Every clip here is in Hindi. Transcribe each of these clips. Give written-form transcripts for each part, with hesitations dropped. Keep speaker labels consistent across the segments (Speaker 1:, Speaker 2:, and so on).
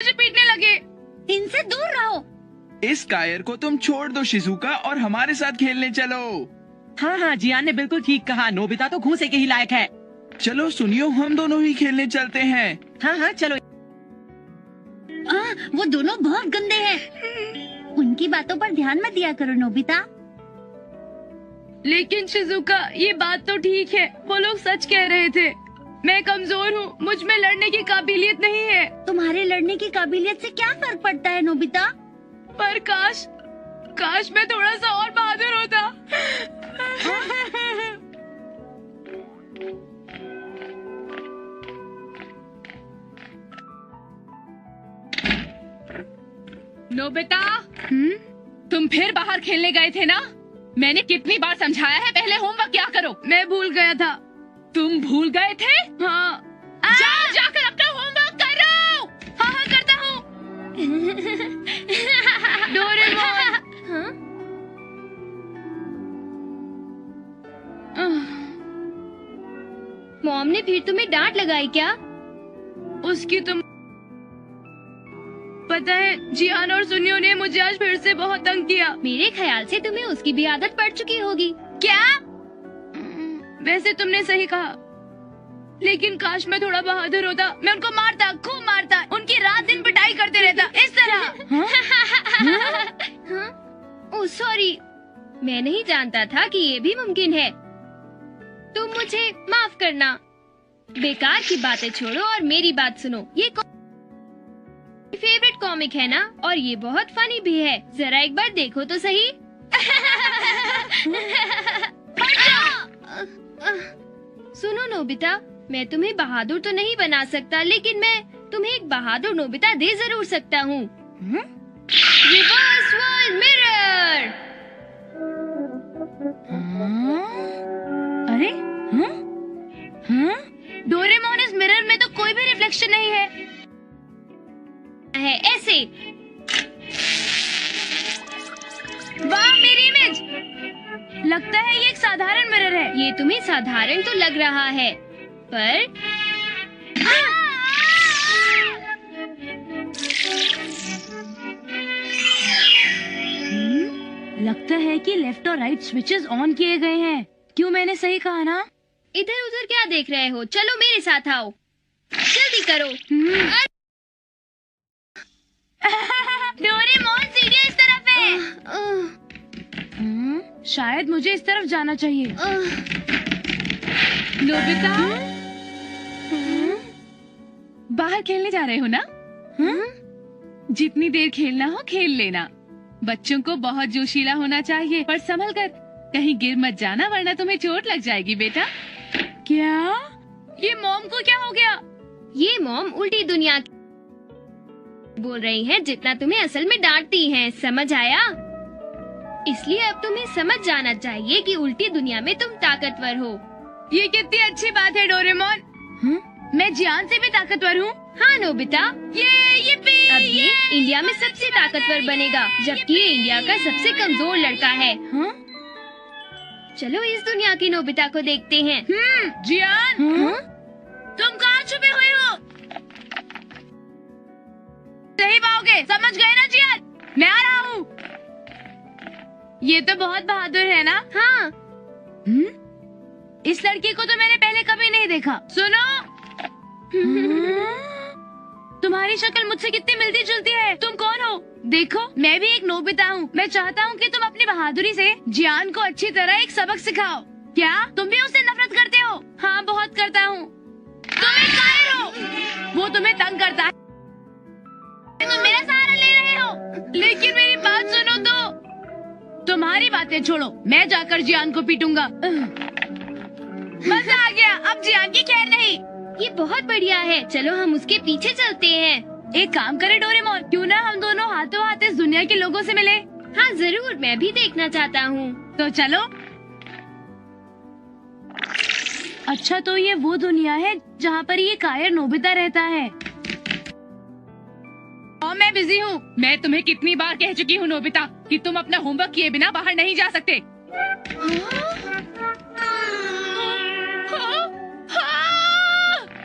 Speaker 1: मुझे पीटने लगे।
Speaker 2: इनसे दूर रहो।
Speaker 3: इस कायर को तुम छोड़ दो शिजुका और हमारे साथ खेलने चलो।
Speaker 4: हाँ हाँ, जियान ने बिल्कुल ठीक कहा। नोबिता तो घूंसे के ही लायक है।
Speaker 3: चलो सुनियो, हम दोनों ही खेलने चलते हैं।
Speaker 4: हाँ हाँ चलो।
Speaker 2: वो दोनों बहुत गंदे हैं। उनकी बातों पर ध्यान मत दिया करो नोबिता।
Speaker 1: लेकिन शिजुका, ये बात तो ठीक है, वो लोग सच कह रहे थे। मैं कमजोर हूँ, मुझ में लड़ने की काबिलियत नहीं है।
Speaker 2: तुम्हारे लड़ने की काबिलियत से क्या फर्क पड़ता है नोबिता?
Speaker 1: पर काश मैं थोड़ा सा और बहादुर होता। नोबिता, तुम फिर बाहर खेलने गए थे ना? मैंने कितनी बार समझाया है पहले होमवर्क क्या करो। मैं भूल गया था। तुम भूल गए थे? हाँ। जाओ जाकर अपना होमवर्क करो। हाँ हाँ करता हूँ। डोरेमोन।
Speaker 5: मॉम ने फिर तुम्हें डांट लगाई क्या?
Speaker 1: उसकी तुम पता है, जियान और सुनियो ने मुझे आज फिर से बहुत तंग किया।
Speaker 5: मेरे ख्याल से तुम्हें उसकी भी आदत पड़ चुकी होगी।
Speaker 1: क्या? वैसे तुमने सही कहा, लेकिन काश मैं थोड़ा बहादुर होता। मैं उनको मारता, खूब मारता, उनकी रात दिन पिटाई करते रहता, इस तरह।
Speaker 5: ओह सॉरी, मैं नहीं जानता था कि ये भी मुमकिन है। तुम मुझे माफ करना। बेकार की बातें छोड़ो और मेरी बात सुनो। ये फेवरेट कॉमिक है ना, और ये बहुत फनी भी है। जरा एक बार देखो तो सही। सुनो नोबिता, मैं तुम्हें बहादुर तो नहीं बना सकता, लेकिन मैं तुम्हें एक बहादुर नोबिता दे जरूर सकता हूँ। Reverse world mirror.
Speaker 1: अरे डोरेमोन, इस मिरर में तो कोई भी रिफ्लेक्शन नहीं है
Speaker 5: ऐसे।
Speaker 1: वाह, मेरी इमेज। लगता है ये एक साधारण मिरर है।
Speaker 5: ये तुम्हें साधारण तो लग रहा है, पर
Speaker 1: लगता है कि लेफ्ट और राइट स्विचेस ऑन किए गए हैं। क्यों, मैंने सही कहा ना?
Speaker 5: इधर उधर क्या देख रहे हो? चलो मेरे साथ आओ, जल्दी करो।
Speaker 1: डोरेमोन, सीढ़ियाँ इस तरफ है। शायद मुझे इस तरफ जाना चाहिए। नोबिता, बाहर खेलने जा रहे हो ना? जितनी देर खेलना हो खेल लेना। बच्चों को बहुत जोशीला होना चाहिए, पर संभल कर, कहीं गिर मत जाना वरना तुम्हें चोट लग जाएगी बेटा। क्या? ये मॉम को क्या हो गया?
Speaker 5: ये मॉम उल्टी दुनिया बोल रही हैं, जितना तुम्हें असल में डांटती हैं। समझ आया? इसलिए अब तुम्हें समझ जाना चाहिए कि उल्टी दुनिया में तुम ताकतवर हो।
Speaker 1: ये कितनी अच्छी बात है डोरेमोन। मैं जियान से भी ताकतवर हूँ।
Speaker 5: हाँ नोबिता,
Speaker 1: ये
Speaker 5: अब ये इंडिया में सबसे ताकतवर बनेगा, जबकि ये इंडिया का सबसे कमजोर लड़का है। चलो इस दुनिया की नोबिता को देखते हैं।
Speaker 1: जियान, तुम कहाँ छुपे हुए हो? सही पाओगे, समझ गए ना जियान? मैं आ रहा हूँ। ये तो बहुत बहादुर है ना?
Speaker 5: हाँ।
Speaker 1: इस लड़की को तो मैंने पहले कभी नहीं देखा। सुनो, तुम्हारी शक्ल मुझसे कितनी मिलती जुलती है। तुम कौन हो? देखो, मैं भी एक नोबिता हूँ। मैं चाहता हूँ कि तुम अपनी बहादुरी से जियान को अच्छी तरह एक सबक सिखाओ। क्या तुम भी उससे नफरत करते हो? हाँ, बहुत करता हूँ। तुम एक कायर हो। वो तुम्हें तंग करता है, तुम मेरा सहारा ले रहे हो। लेकिन मेरी बात सुनो तो। तुम्हारी बातें छोड़ो, मैं जाकर जियान को पीटूंगा। मजा आ गया, अब जियान की खैर नहीं।
Speaker 5: ये बहुत बढ़िया है, चलो हम उसके पीछे चलते हैं।
Speaker 1: एक काम करे डोरेमोन, क्यों ना हम दोनों हाथों हाथ इस दुनिया के लोगों से मिले?
Speaker 5: हाँ जरूर, मैं भी देखना चाहता हूँ।
Speaker 1: तो चलो। अच्छा, तो ये वो दुनिया है जहाँ पर ये कायर नोबिता रहता है। और मैं बिजी हूँ। मैं तुम्हें कितनी बार कह चुकी हूँ नोबिता कि तुम अपना होमवर्क किए बिना बाहर नहीं जा सकते।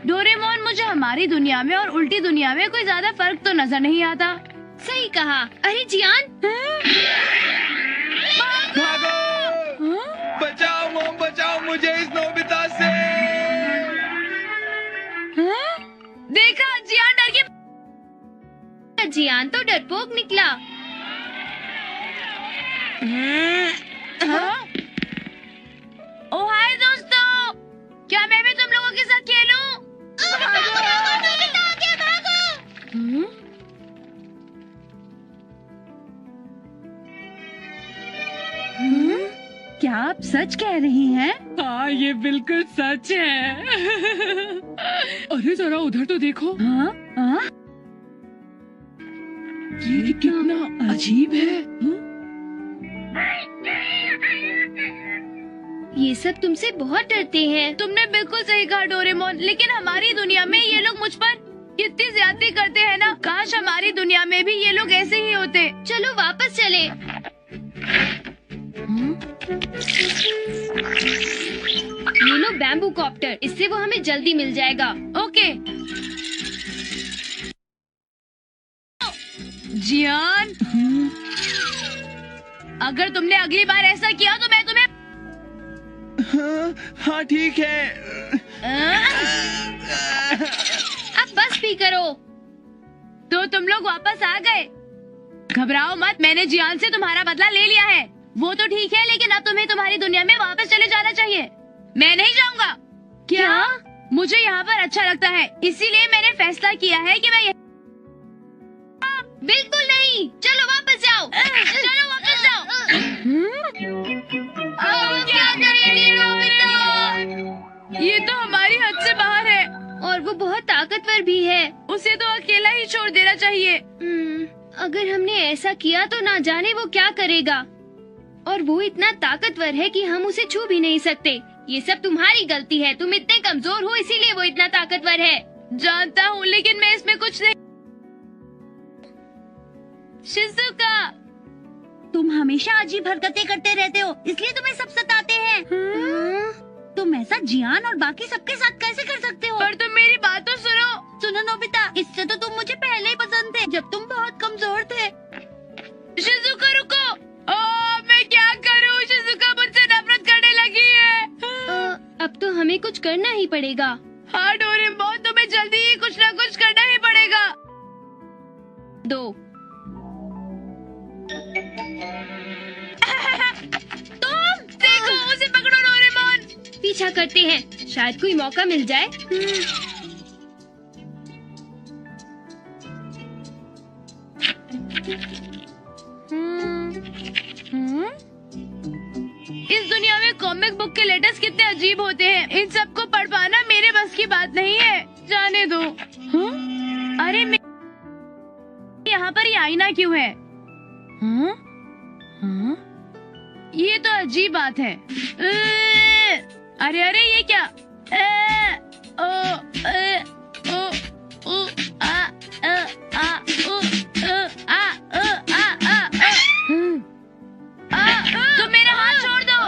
Speaker 1: डोरेमोन, मुझे हमारी दुनिया में और उल्टी दुनिया में कोई ज्यादा फर्क तो नजर नहीं आता।
Speaker 5: सही कहा। अरे जियान,
Speaker 3: भागो! बचाओ मोम, बचाओ मुझे इस नोबिता से।
Speaker 1: देखा, जियान डर के।
Speaker 5: जियान तो डरपोक निकला।
Speaker 1: ओ हाय दोस्तों, क्या मैं भी तुम लोगों के साथ खेलूं?
Speaker 2: क्या आप सच कह रही हैं?
Speaker 4: हाँ, ये बिल्कुल सच है। अरे जरा उधर तो देखो।
Speaker 2: हाँ? हाँ?
Speaker 4: ये कितना अजीब है।
Speaker 5: ये सब तुमसे बहुत डरते हैं।
Speaker 1: तुमने बिल्कुल सही कहा डोरेमोन, लेकिन हमारी दुनिया में ये लोग मुझ पर कितनी ज्यादती करते हैं ना। काश हमारी दुनिया में भी ये लोग ऐसे ही होते।
Speaker 5: चलो वापस चले। ये लो बैम्बू कॉप्टर, इससे वो हमें जल्दी मिल जाएगा।
Speaker 1: ओके जियान, अगर तुमने अगली बार ऐसा किया तो मैं तुम्हें
Speaker 3: हाँ ठीक है।
Speaker 5: अब बस भी करो।
Speaker 1: तो तुम लोग वापस आ गए। घबराओ मत, मैंने जियान से तुम्हारा बदला ले लिया है। वो तो ठीक है, लेकिन अब तुम्हें तुम्हारी दुनिया में वापस चले जाना चाहिए। मैं नहीं जाऊंगा। क्या? मुझे यहाँ पर अच्छा लगता है, इसीलिए मैंने फैसला किया है कि मैं
Speaker 5: बिल्कुल नहीं। चलो वापस जाओ।
Speaker 1: चलो वापस जाओ। अब क्या करेंगे नोबिता? ये तो हमारी हद से बाहर है
Speaker 5: और वो बहुत ताकतवर भी है।
Speaker 1: उसे तो अकेला ही छोड़ देना चाहिए।
Speaker 5: अगर हमने ऐसा किया तो ना जाने वो क्या करेगा। और वो इतना ताकतवर है कि हम उसे छू भी नहीं सकते। ये सब तुम्हारी गलती है। तुम इतने कमजोर हो, इसीलिए वो इतना ताकतवर है।
Speaker 1: जानता हूँ, लेकिन मैं इसमें कुछ नहीं। शिज़ुका,
Speaker 2: तुम हमेशा अजीब हरकतें करते रहते हो, इसलिए तुम्हें सब सताते हैं। तुम ऐसा जियान और बाकी सबके साथ कैसे कर सकते हो?
Speaker 1: पर तुम मेरी बात तो सुनो।
Speaker 2: सुनो नोबिता, इससे तो तुम मुझे पहले ही पसंद थे, जब तुम बहुत कमजोर थे।
Speaker 1: शिज़ुका रुको। मैं क्या करूँ? शिज़ुका मुझसे नफरत करने लगी है।
Speaker 5: अब तो हमें कुछ करना ही पड़ेगा।
Speaker 1: हाँ डोरेमोन, तुम्हें जल्दी ही कुछ न कुछ करना ही पड़ेगा। तुम देखो, उसे पकड़ो डोरेमोन।
Speaker 5: पीछा करते हैं, शायद कोई मौका मिल जाए।
Speaker 1: इस दुनिया में कॉमिक बुक के लेटर्स कितने अजीब होते हैं। इन सबको पढ़ पाना मेरे बस की बात नहीं है। जाने दो। अरे यहाँ पर ये आईना क्यों है? ये तो अजीब बात है। अरे अरे ये क्या? तुम मेरा हाथ छोड़ दो।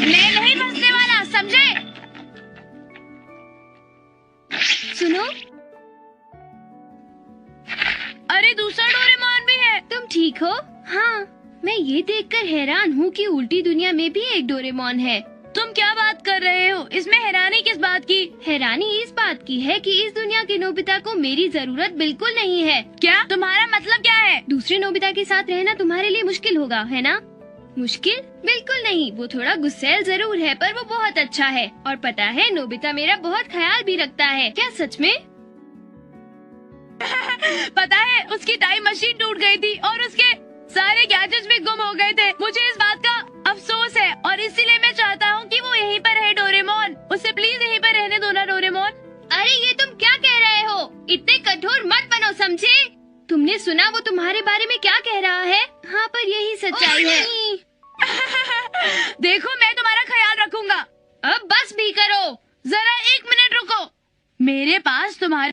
Speaker 1: मैं नहीं फंसने वाला, समझे?
Speaker 5: सुनो,
Speaker 1: अरे दूसरा डोरेमोन भी है।
Speaker 5: तुम ठीक हो? हाँ, मैं ये देखकर हैरान हूँ कि उल्टी दुनिया में भी एक डोरेमोन है।
Speaker 1: तुम क्या बात कर रहे हो? इसमें हैरानी किस बात की?
Speaker 5: हैरानी इस बात की है कि इस दुनिया के नोबिता को मेरी जरूरत बिल्कुल नहीं है।
Speaker 1: क्या? तुम्हारा मतलब क्या है?
Speaker 5: दूसरे नोबिता के साथ रहना तुम्हारे लिए मुश्किल होगा, है ना? मुश्किल? बिल्कुल नहीं। वो थोड़ा गुस्सैल जरूर है, पर वो बहुत अच्छा है। और पता है, नोबिता मेरा बहुत ख्याल भी रखता है। क्या सच में?
Speaker 1: पता है, उसकी टाइम मशीन टूट गई थी और उसके सारे गैजेट्स भी गुम हो गए थे। मुझे इस बात का अफसोस है और इसीलिए मैं चाहता हूँ कि वो यहीं पर रहे। डोरेमोन, उसे प्लीज यहीं पर रहने दो ना डोरेमोन।
Speaker 5: अरे ये तुम क्या कह रहे हो? इतने कठोर मत बनो, समझे? तुमने सुना वो तुम्हारे बारे में क्या कह रहा है? हाँ, पर यही सच्चाई है।
Speaker 1: देखो, मैं तुम्हारा ख्याल रखूंगा।
Speaker 5: अब बस भी करो।
Speaker 1: जरा 1 मिनट रुको। मेरे पास तुम्हारे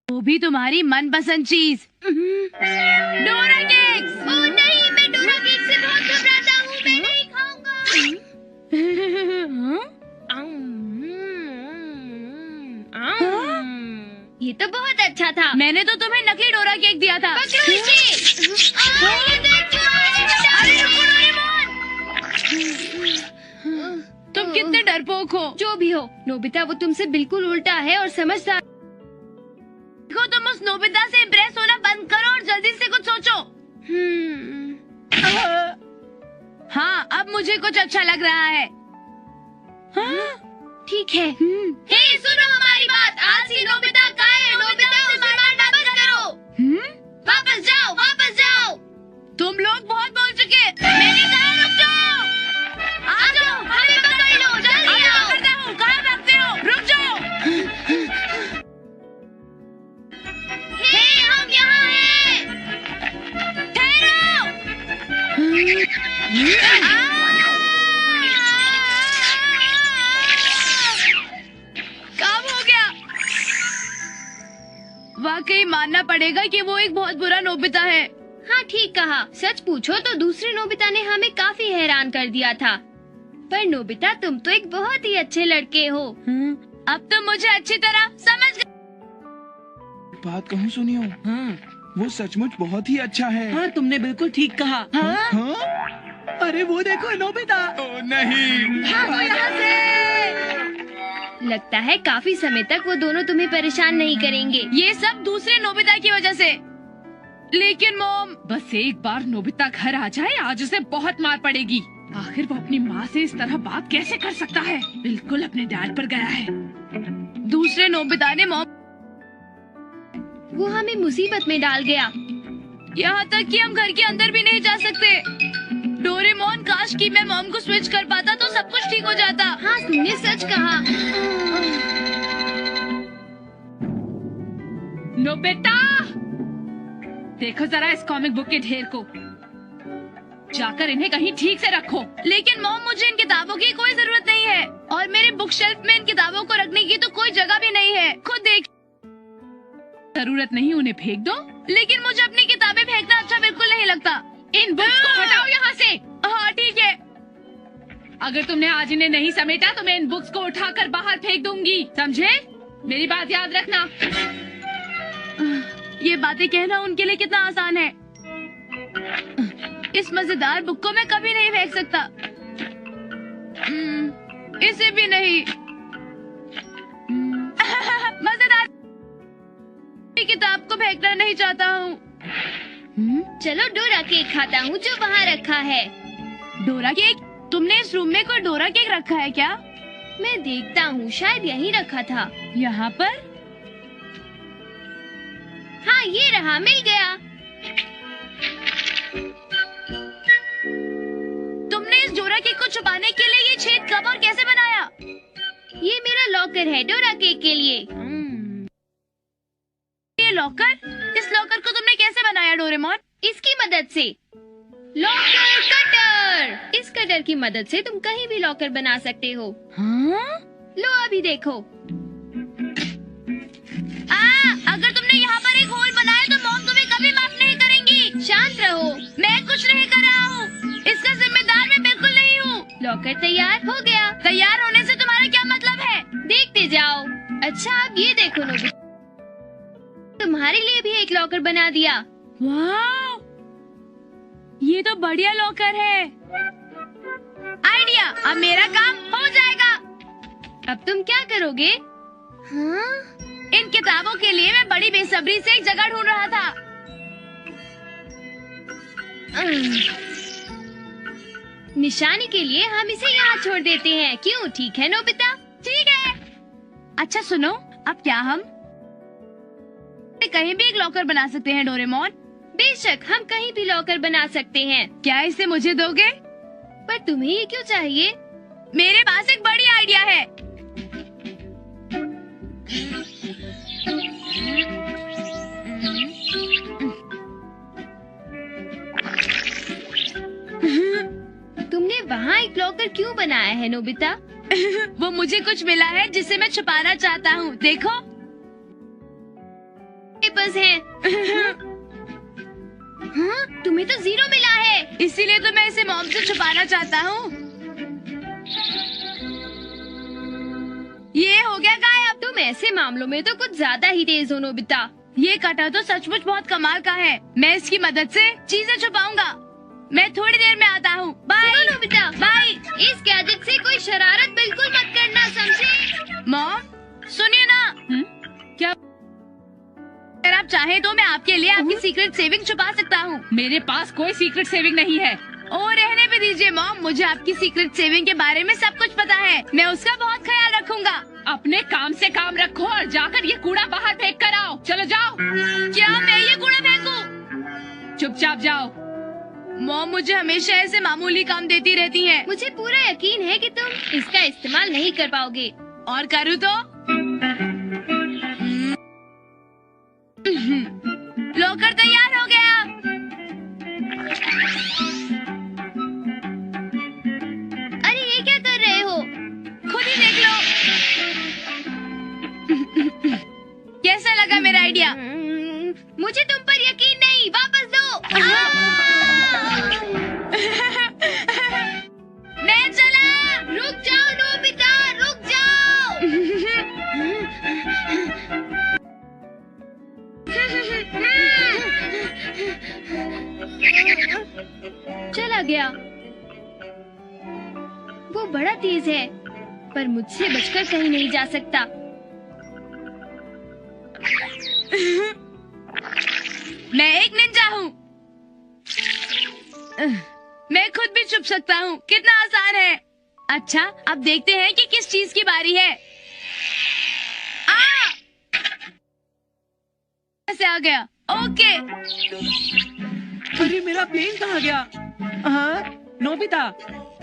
Speaker 1: वो भी तुम्हारी मनपसंद चीज, डोरा केक्स।
Speaker 5: ओह नहीं, मैं डोरा केक से बहुत घबराता हूँ। मैं नहीं खाऊंगा। ये तो बहुत अच्छा था।
Speaker 1: मैंने तो तुम्हें नकली डोरा केक दिया था।
Speaker 5: पकड़ो इसे। ये तो एक चूहा है,
Speaker 1: अरे रुको
Speaker 5: बचाओ।
Speaker 1: डोरेमोन! तुम कितने डरपोक हो।
Speaker 5: जो भी हो, नोबिता वो तुमसे बिल्कुल उल्टा है और समझदार।
Speaker 1: देखो, तुम उस नोबिता से इम्प्रेस होना बंद करो और जल्दी से कुछ सोचो। हाँ, अब मुझे कुछ अच्छा लग रहा है।
Speaker 5: ठीक है। हे, सुनो हमारी बात। आलसी नोबिता कहाँ है? नोबिता उसे मारना बंद करो। वापस जाओ, वापस जाओ।
Speaker 1: तुम लोग बहुत बोल चुके। मैंने कहा रुक जाओ।
Speaker 5: आ जाओ, हमें पकड़ लो, जल्दी आओ।
Speaker 1: पकड़ता हूँ, कहाँ भागते हो? रुक जाओ।
Speaker 5: हे, हम यहाँ हैं।
Speaker 1: ठहरो। काम हो गया। वाकई मानना पड़ेगा कि वो एक बहुत बुरा नोबिता है।
Speaker 5: हाँ, ठीक कहा। सच पूछो तो दूसरे नोबिता ने हमें काफी हैरान कर दिया था। पर नोबिता, तुम तो एक बहुत ही अच्छे लड़के हो।
Speaker 1: अब तुम मुझे अच्छी तरह समझ गए।
Speaker 3: बात कहूँ सुनियो, वो सचमुच बहुत ही अच्छा है।
Speaker 4: हाँ, तुमने बिल्कुल ठीक कहा।
Speaker 3: हाँ?
Speaker 4: अरे वो देखो नोबिता।
Speaker 3: ओ नहीं।
Speaker 1: यहाँ से।
Speaker 5: लगता है काफी समय तक वो दोनों तुम्हें परेशान नहीं करेंगे।
Speaker 1: ये सब दूसरे नोबिता की वजह से। लेकिन मॉम,
Speaker 4: बस एक बार नोबिता घर आ जाए, आज उसे बहुत मार पड़ेगी। आखिर वो अपनी माँ से इस तरह बात कैसे कर सकता है? बिल्कुल अपने डैड पर गया है।
Speaker 1: दूसरे नोबिता ने मॉम,
Speaker 5: वो हमें मुसीबत में डाल गया।
Speaker 1: यहाँ तक कि हम घर के अंदर भी नहीं जा सकते। डोरेमोन, काश कि मैं मॉम को स्विच कर पाता तो सब कुछ ठीक हो जाता।
Speaker 5: हाँ, तुमने सच कहा।
Speaker 4: नोबिता, देखो जरा इस कॉमिक बुक के ढेर को। जाकर इन्हें कहीं ठीक से रखो।
Speaker 1: लेकिन मॉम, मुझे इन किताबों की कोई जरूरत नहीं है और मेरे बुक शेल्फ में इन किताबों को रखने की तो कोई जगह भी नहीं है। खुद देख।
Speaker 4: जरूरत नहीं, उन्हें फेंक दो।
Speaker 1: लेकिन मुझे अपनी किताबें फेंकना अच्छा बिल्कुल नहीं लगता।
Speaker 4: इन बुक्स को हटाओ यहाँ से।
Speaker 1: हाँ ठीक है।
Speaker 4: अगर तुमने आज इन्हें नहीं समेटा तो मैं इन बुक्स को उठाकर बाहर फेंक दूंगी, समझे? मेरी बात याद रखना।
Speaker 1: ये बातें कहना उनके लिए कितना आसान है। इस मजेदार बुक को मैं कभी नहीं फेंक सकता। इसे भी नहीं। मजेदार किताब को फेंकना नहीं चाहता हूँ।
Speaker 5: चलो डोरा केक खाता हूँ जो वहाँ रखा है।
Speaker 1: Dora cake? तुमने इस रूम में कोई डोरा केक रखा है क्या?
Speaker 5: मैं देखता हूँ, शायद यहीं रखा था।
Speaker 1: यहाँ पर?
Speaker 5: हाँ, ये रहा, मिल गया।
Speaker 1: तुमने इस डोरा केक को छुपाने के लिए ये छेद कब और कैसे बनाया?
Speaker 5: ये मेरा लॉकर है डोरा केक के लिए।
Speaker 1: ये लॉकर? इस लॉकर को तुमने कैसे बनाया डोरेमोन?
Speaker 5: इसकी मदद से। Locker cutter. इस कटर की मदद से तुम कहीं भी लॉकर बना सकते हो।
Speaker 1: हाँ?
Speaker 5: लो अभी देखो।
Speaker 1: अगर तुमने यहाँ पर एक होल बनाया तो मॉम तुम्हें कभी माफ नहीं करेंगी।
Speaker 5: शांत रहो।
Speaker 1: मैं कुछ नहीं कर रहा हूँ। इसका जिम्मेदार मैं बिल्कुल नहीं हूँ।
Speaker 5: लॉकर तैयार हो गया।
Speaker 1: तैयार होने से तुम्हारा क्या मतलब है?
Speaker 5: देखते जाओ। अच्छा, अब ये देखो नोबिता, तुम्हारे लिए भी एक लॉकर बना दिया।
Speaker 1: वाह, ये तो बढ़िया लॉकर है। आइडिया, अब मेरा काम हो जाएगा।
Speaker 5: अब तुम क्या करोगे? हाँ?
Speaker 1: इन किताबों के लिए मैं बड़ी बेसब्री से एक जगह ढूंढ रहा था।
Speaker 5: निशानी के लिए हम इसे यहाँ छोड़ देते हैं। क्यों? ठीक है नोबिता?
Speaker 1: ठीक है। अच्छा सुनो, अब क्या हम कहीं भी एक लॉकर बना सकते हैं डोरेमोन?
Speaker 5: बेशक, हम कहीं भी लॉकर बना सकते हैं।
Speaker 1: क्या इसे मुझे दोगे?
Speaker 5: पर तुम्हें ये क्यों चाहिए?
Speaker 1: मेरे पास एक बड़ी आइडिया है।
Speaker 5: तुमने वहाँ एक लॉकर क्यों बनाया है नोबिता?
Speaker 1: वो मुझे कुछ मिला है जिसे मैं छुपाना चाहता हूँ। देखो,
Speaker 5: पेपर्स हैं। हाँ, तुम्हें तो 0 मिला है।
Speaker 1: इसीलिए तो मैं इसे मॉम से छुपाना चाहता हूँ। ये हो गया गायब।
Speaker 5: तुम ऐसे मामलों में तो कुछ ज्यादा ही तेज हो नोबिता।
Speaker 1: ये कटर तो सचमुच बहुत कमाल का है। मैं इसकी मदद से चीजें छुपाऊंगा। मैं थोड़ी देर में आता हूँ। Bye
Speaker 5: Nobita,
Speaker 1: bye.
Speaker 5: इस गैजेट से कोई शरारत बिल्कुल मत करना, समझे?
Speaker 1: मॉम सुनिए ना।
Speaker 4: क्या?
Speaker 1: अगर आप चाहें तो मैं आपके लिए आपकी सीक्रेट सेविंग छुपा सकता हूँ।
Speaker 4: मेरे पास कोई सीक्रेट सेविंग नहीं है।
Speaker 1: ओ रहने भी दीजिए मॉम, मुझे आपकी सीक्रेट सेविंग के बारे में सब कुछ पता है। मैं उसका बहुत ख्याल रखूंगा।
Speaker 4: अपने काम से काम रखो और जाकर ये कूड़ा बाहर फेंक कर आओ। चलो जाओ।
Speaker 1: क्या मैं ये कूड़ा फेंकूं?
Speaker 4: चुपचाप जाओ।
Speaker 1: मॉम मुझे हमेशा ऐसे मामूली काम देती रहती हैं।
Speaker 5: मुझे पूरा यकीन है कि तुम इसका इस्तेमाल नहीं कर पाओगे।
Speaker 1: और करूँ तो? लॉकर तैयार हो गया।
Speaker 5: अरे ये क्या कर रहे हो?
Speaker 1: खुद ही देख लो। कैसा लगा मेरा आइडिया?
Speaker 5: मुझे तुम पर यकीन नहीं, वापस दो।
Speaker 1: मैं चला।
Speaker 5: रुक जाओ नोबिता, रुक जाओ। चला गया। वो बड़ा तेज है, पर मुझसे बचकर कहीं नहीं जा सकता।
Speaker 1: मैं एक निंजा हूँ। मैं खुद भी छुप सकता हूँ। कितना आसान है। अच्छा अब देखते हैं कि किस चीज की बारी है। ऐसे आ गया। ओके।
Speaker 6: अरे मेरा प्लेन कहाँ गया? हाँ नोबिता,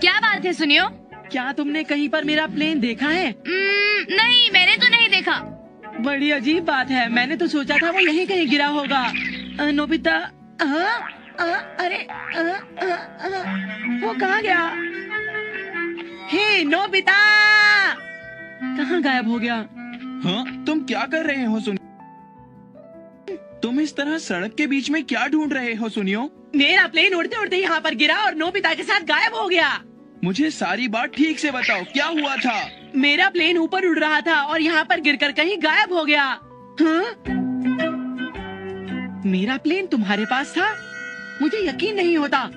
Speaker 1: क्या बात है सुनियो?
Speaker 6: क्या तुमने कहीं पर मेरा प्लेन देखा है?
Speaker 1: नहीं मैंने तो नहीं देखा।
Speaker 6: बड़ी अजीब बात है, मैंने तो सोचा था वो यहीं कहीं गिरा होगा। नोबिता, अरे वो कहाँ गया? हे नोबिता, कहाँ गायब हो गया?
Speaker 3: हाँ तुम क्या कर रहे हो सुनियो? तुम इस तरह सड़क के बीच में क्या ढूंढ रहे हो सुनियो?
Speaker 6: मेरा प्लेन उड़ते उड़ते यहाँ पर गिरा और नोबिता के साथ गायब हो गया।
Speaker 3: मुझे सारी बात ठीक से बताओ, क्या हुआ था?
Speaker 6: मेरा प्लेन ऊपर उड़ रहा था और यहाँ पर गिरकर कहीं गायब हो गया। हाँ? मेरा प्लेन तुम्हारे पास था? मुझे यकीन नहीं होता।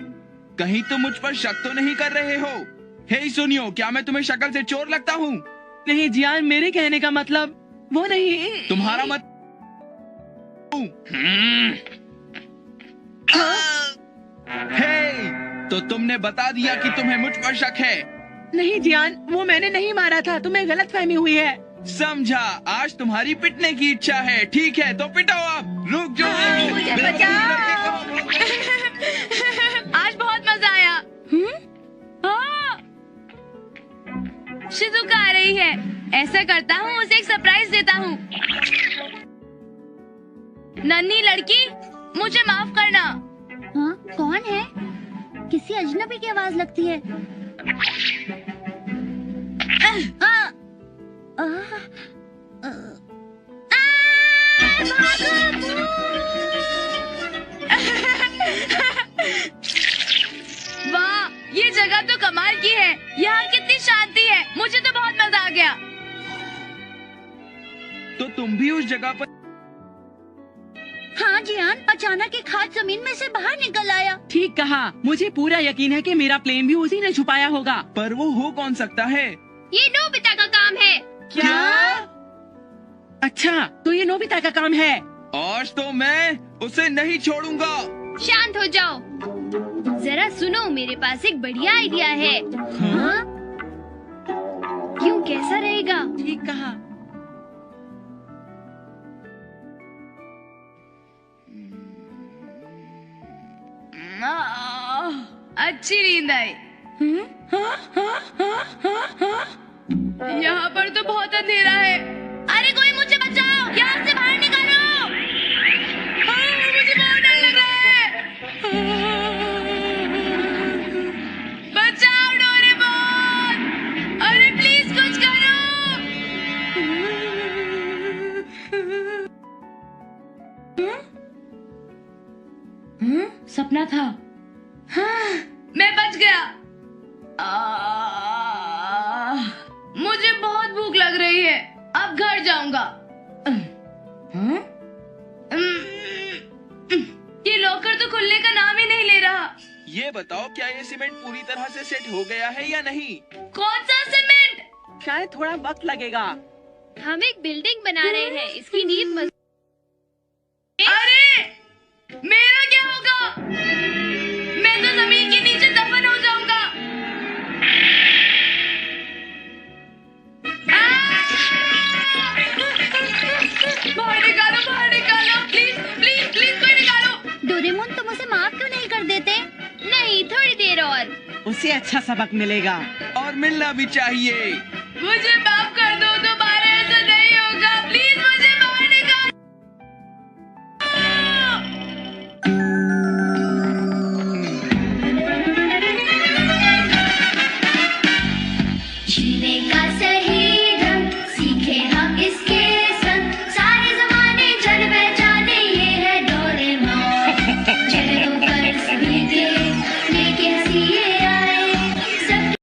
Speaker 3: कहीं तुम मुझ पर शक तो नहीं कर रहे हो? हे सुनियो, क्या मैं तुम्हें शक्ल से चोर लगता हूँ?
Speaker 6: नहीं जियान, मेरे कहने का मतलब वो नहीं।
Speaker 3: तुम्हारा मत हे, तो तुमने बता दिया कि तुम्हें मुझ पर शक है।
Speaker 6: नहीं जियान, वो मैंने नहीं मारा था, तुम्हें गलतफहमी हुई है।
Speaker 3: समझा, आज तुम्हारी पिटने की इच्छा है। ठीक है तो पिटो अब। रुक जाओ।
Speaker 6: मुझे बचाओ।
Speaker 1: आज बहुत मजा आया। शिजुका आ रही है। ऐसा करता हूँ, उसे एक सरप्राइज देता हूँ। नन्ही लड़की, मुझे माफ करना।
Speaker 2: हाँ कौन है? किसी अजनबी की आवाज लगती है।
Speaker 1: वाह, ये जगह तो कमाल की है। यहाँ कितनी शांति है। मुझे तो बहुत मजा आ गया।
Speaker 3: तो तुम भी उस जगह पर?
Speaker 2: हाँ जियान, अचानक एक हाथ जमीन में से बाहर निकल आया।
Speaker 6: ठीक कहा, मुझे पूरा यकीन है कि मेरा प्लेन भी उसी ने छुपाया होगा।
Speaker 3: पर वो हो कौन सकता है?
Speaker 5: ये नोबिता का काम है।
Speaker 6: क्या? अच्छा, तो ये नोबिता का काम है।
Speaker 3: आज तो मैं उसे नहीं छोड़ूंगा।
Speaker 5: शांत हो जाओ। जरा सुनो, मेरे पास एक बढ़िया आइडिया है।
Speaker 6: हाँ?
Speaker 5: क्यों, कैसा रहेगा?
Speaker 6: ठीक कहा।
Speaker 1: अच्छी नींद आई। यहाँ पर तो बहुत अंधेरा है। अरे कोई मुझे बचाओ, यहाँ से बाहर निकालो। मुझे बहुत डर लग रहा है। बचाओ डोरेमोन, अरे प्लीज कुछ करो। सपना था। हाँ, मैं बच गया। मुझे बहुत भूख लग रही है। अब घर जाऊंगा। ये लॉकर तो खुलने का नाम ही नहीं ले रहा।
Speaker 3: ये बताओ क्या ये सीमेंट पूरी तरह से सेट हो गया है या नहीं?
Speaker 1: कौन सा सीमेंट?
Speaker 6: शायद थोड़ा वक्त लगेगा।
Speaker 5: हम एक बिल्डिंग बना रहे हैं, इसकी नींव मजबूत।
Speaker 1: अरे मेरा क्या होगा? मैं तो जमीन के नीचे दफन हो जाऊंगा। बाहर निकालो प्लीज प्लीज प्लीज कोई निकालो।
Speaker 2: डोरेमोन तुम उसे माफ क्यों नहीं कर देते?
Speaker 5: नहीं, थोड़ी देर और।
Speaker 6: उसे अच्छा सबक मिलेगा।
Speaker 3: और मिलना भी चाहिए।
Speaker 1: मुझे